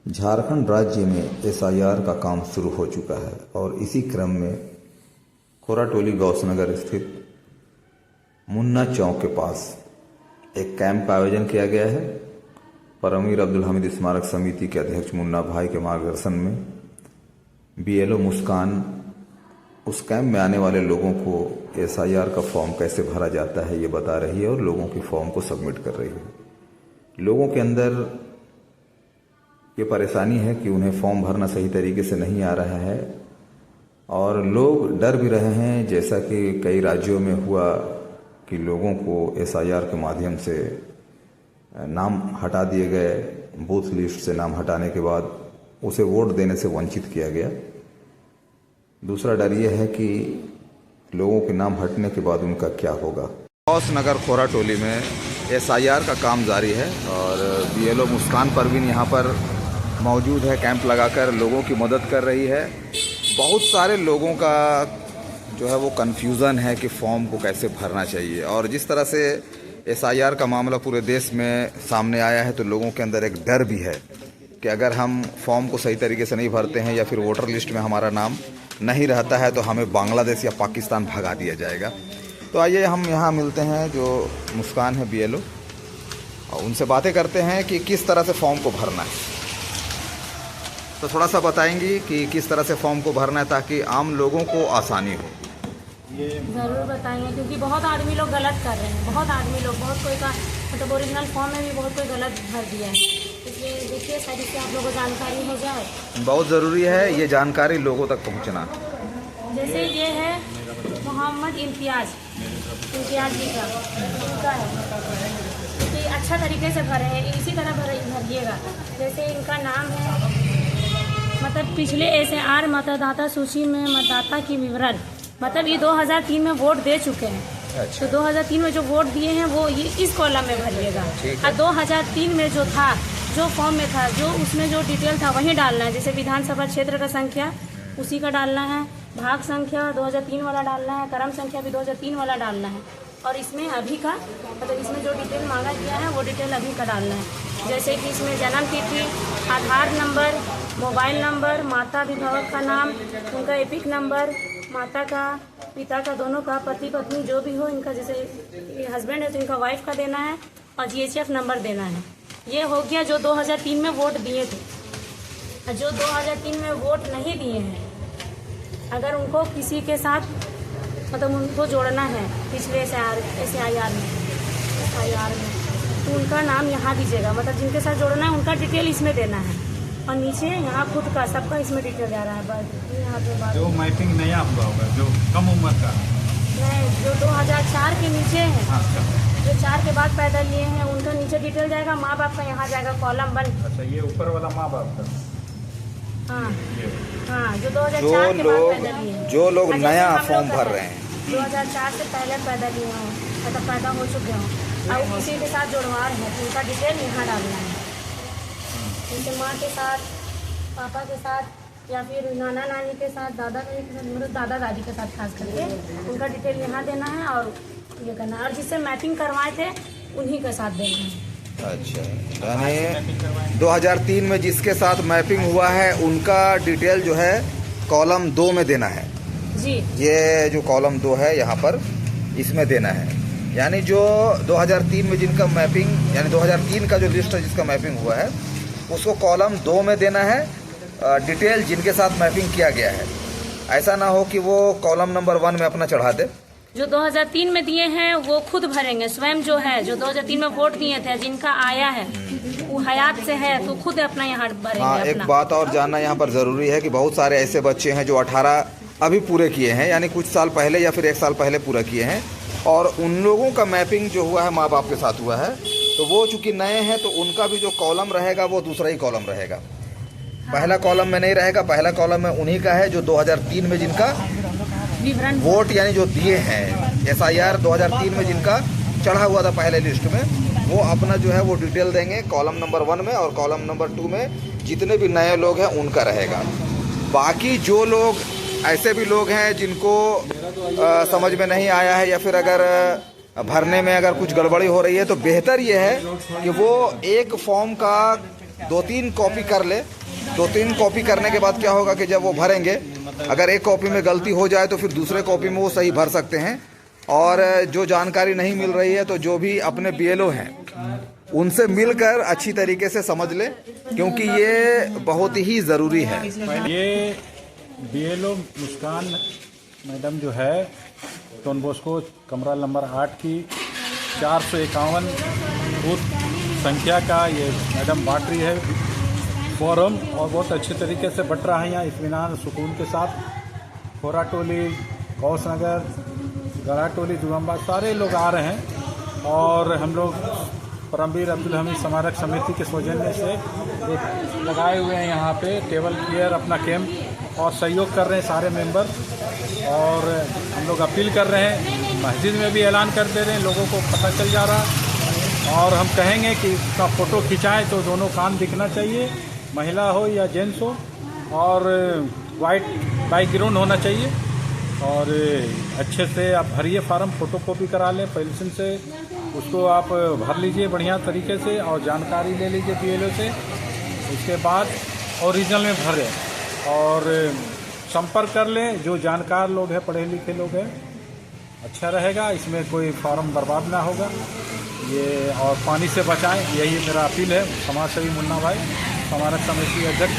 झारखंड राज्य में एसआईआर का काम शुरू हो चुका है और इसी क्रम में खोराटोली गौसनगर स्थित मुन्ना चौक के पास एक कैंप का आयोजन किया गया है। परमवीर अब्दुल हमीद स्मारक समिति के अध्यक्ष मुन्ना भाई के मार्गदर्शन में बीएलओ मुस्कान उस कैंप में आने वाले लोगों को एसआईआर का फॉर्म कैसे भरा जाता है ये बता रही है और लोगों के फॉर्म को सबमिट कर रही है। लोगों के अंदर ये परेशानी है कि उन्हें फॉर्म भरना सही तरीके से नहीं आ रहा है और लोग डर भी रहे हैं, जैसा कि कई राज्यों में हुआ कि लोगों को एसआईआर के माध्यम से नाम हटा दिए गए। बूथ लिस्ट से नाम हटाने के बाद उसे वोट देने से वंचित किया गया। दूसरा डर यह है कि लोगों के नाम हटने के बाद उनका क्या होगा। गौसनगर खोराटोली में एसआईआर का काम जारी है और बीएलओ मुस्कान परवीन यहाँ पर मौजूद है, कैंप लगाकर लोगों की मदद कर रही है। बहुत सारे लोगों का जो है वो कन्फ्यूज़न है कि फॉर्म को कैसे भरना चाहिए और जिस तरह से एसआईआर का मामला पूरे देश में सामने आया है तो लोगों के अंदर एक डर भी है कि अगर हम फॉर्म को सही तरीके से नहीं भरते हैं या फिर वोटर लिस्ट में हमारा नाम नहीं रहता है तो हमें बांग्लादेश या पाकिस्तान भगा दिया जाएगा। तो आइए हम यहाँ मिलते हैं जो मुस्कान है बीएलओ और उनसे बातें करते हैं कि किस तरह से फॉर्म को भरना है। तो थोड़ा सा बताएंगी कि किस तरह से फॉर्म को भरना है ताकि आम लोगों को आसानी हो। ज़रूर बताएंगे क्योंकि बहुत आदमी लोग गलत कर रहे हैं। बहुत आदमी लोग बहुत कोई का मतलब ओरिजिनल फॉर्म में भी बहुत कोई गलत भर दिया है, इसलिए देखिए शायद इससे आप लोगों को जानकारी हो जाए। बहुत ज़रूरी है ये जानकारी लोगों तक पहुंचना। जैसे ये है मोहम्मद इम्तियाज जी का है कि अच्छा तरीके से भरे हैं, इसी तरह भरिएगा। जैसे इनका नाम है मतलब पिछले एसआईआर मतदाता सूची में मतदाता की विवरण मतलब ये 2003 में वोट दे चुके हैं। अच्छा। तो 2003 में जो वोट दिए हैं वो ये इस कॉलम में भरिएगा और 2003 में जो था जो फॉर्म में था जो उसमें जो डिटेल था वही डालना है। जैसे विधानसभा क्षेत्र का संख्या उसी का डालना है, भाग संख्या 2003 वाला डालना है, क्रम संख्या भी 2003 वाला डालना है और इसमें अभी का मतलब इसमें जो डिटेल मांगा गया है वो डिटेल अभी का डालना है। जैसे कि इसमें जन्म तिथि, आधार नंबर, मोबाइल नंबर, माता अभिभावक का नाम, उनका एपिक नंबर, माता का, पिता का, दोनों का, पति पत्नी जो भी हो इनका, जैसे हस्बैंड है तो इनका वाइफ का देना है और जीएचएफ नंबर देना है। ये हो गया जो 2003 में वोट दिए थे। जो 2003 में वोट नहीं दिए हैं अगर उनको किसी के साथ मतलब उनको जोड़ना है पिछले एसआईआर में तो उनका नाम यहाँ दीजिएगा। मतलब जिनके साथ जोड़ना है उनका डिटेल इसमें देना है और नीचे यहाँ खुद का सबका इसमें डिटेल जा रहा है। यहाँ पे जो मैपिंग नया हुआ होगा जो कम उम्र का नहीं, जो 2004 के नीचे है, जो 4 के बाद पैदा लिए हैं उनका नीचे डिटेल जाएगा। माँ बाप का यहाँ जाएगा कॉलम 1। अच्छा, ये ऊपर वाला माँ बाप का। हाँ, जो 2004 के बाद पैदा लिए हैं, जो लोग नया फॉर्म भर रहे हैं 2004 से पहले पैदा लिए हों मतलब पैदा हो चुके हों और किसी के साथ जुड़वा रहे हैं तो उनका डिटेल यहाँ डालना है। जैसे माँ के साथ, पापा के साथ या फिर नाना नानी के साथ, दादा नानी के साथ, मतलब दादा दादी के साथ खास करके उनका डिटेल यहाँ देना है और ये करना है। और जिससे मैपिंग करवाए थे उन्हीं के साथ देना है। अच्छा, यानी 2003 में जिसके साथ मैपिंग हुआ है उनका डिटेल जो है कॉलम 2 में देना है जी। ये जो कॉलम 2 है यहाँ पर इसमें देना है। यानी जो 2003 में जिनका मैपिंग यानी 2003 का जो लिस्ट है जिसका मैपिंग हुआ है उसको कॉलम 2 में देना है डिटेल जिनके साथ मैपिंग किया गया है। ऐसा ना हो कि वो कॉलम नंबर 1 में अपना चढ़ा दे। जो 2003 में दिए हैं वो खुद भरेंगे स्वयं। जो है जो 2003 में वोट दिए थे जिनका आया है वो हयात से है तो खुद अपना यहाँ भरेंगे। हाँ, एक बात और जानना यहाँ पर ज़रूरी है कि बहुत सारे ऐसे बच्चे हैं जो 18 अभी पूरे किए हैं यानी कुछ साल पहले या फिर 1 साल पहले पूरा किए हैं और उन लोगों का मैपिंग जो हुआ है माँ बाप के साथ हुआ है तो वो चूँकि नए हैं तो उनका भी जो कॉलम रहेगा वो दूसरा ही कॉलम रहेगा। पहला कॉलम में नहीं रहेगा, पहला कॉलम में उन्हीं का है जो 2003 में जिनका वोट यानी जो दिए हैं एसआईआर 2003 में जिनका चढ़ा हुआ था पहले लिस्ट में वो अपना जो है वो डिटेल देंगे कॉलम नंबर 1 में और कॉलम नंबर 2 में जितने भी नए लोग हैं उनका रहेगा। बाकी जो लोग ऐसे भी लोग हैं जिनको समझ में नहीं आया है या फिर अगर भरने में अगर कुछ गड़बड़ी हो रही है तो बेहतर ये है कि वो एक फॉर्म का 2-3 कॉपी कर ले। 2-3 कॉपी करने के बाद क्या होगा कि जब वो भरेंगे, अगर एक कॉपी में गलती हो जाए तो फिर दूसरे कॉपी में वो सही भर सकते हैं। और जो जानकारी नहीं मिल रही है तो जो भी अपने BLO हैं उनसे मिलकर अच्छी तरीके से समझ ले, क्योंकि ये बहुत ही ज़रूरी है। ये BLO मुस्कान मैडम जो है डॉन बॉस्को कमरा नंबर 8 की 451 बूथ संख्या का ये मैडम बांट रही है फॉर्म, और बहुत अच्छे तरीके से बट रहा है यहाँ इत्मीनान सुकून के साथ। खोरा टोली, गौस नगर, गड़ा टोली, जुगम्बा सारे लोग आ रहे हैं। और हम लोग परमवीर अब्दुल हमीद स्मारक समिति के सौजन्य से एक लगाए हुए हैं यहाँ पे टेबल क्लियर अपना कैंप, और सहयोग कर रहे हैं सारे मेंबर। और हम लोग अपील कर रहे हैं, मस्जिद में भी ऐलान कर दे रहे हैं, लोगों को पता चल जा रहा। और हम कहेंगे कि इसका फ़ोटो खिंचाएं तो दोनों कान दिखना चाहिए, महिला हो या जेंट्स हो, और वाइट बैकग्राउंड होना चाहिए। और अच्छे से आप भरिए फार्म, फोटोकॉपी करा लें पेंसिल से, उसको आप भर लीजिए बढ़िया तरीके से, और जानकारी ले लीजिए BLO से। उसके बाद ओरिजिनल में भरें और संपर्क कर लें जो जानकार लोग हैं, पढ़े लिखे लोग हैं, अच्छा रहेगा। इसमें कोई फार्म बर्बाद ना होगा ये, और पानी से बचाएं, यही मेरा अपील है। समाज सेवी मुन्ना भाई, स्मारक समिति अध्यक्ष।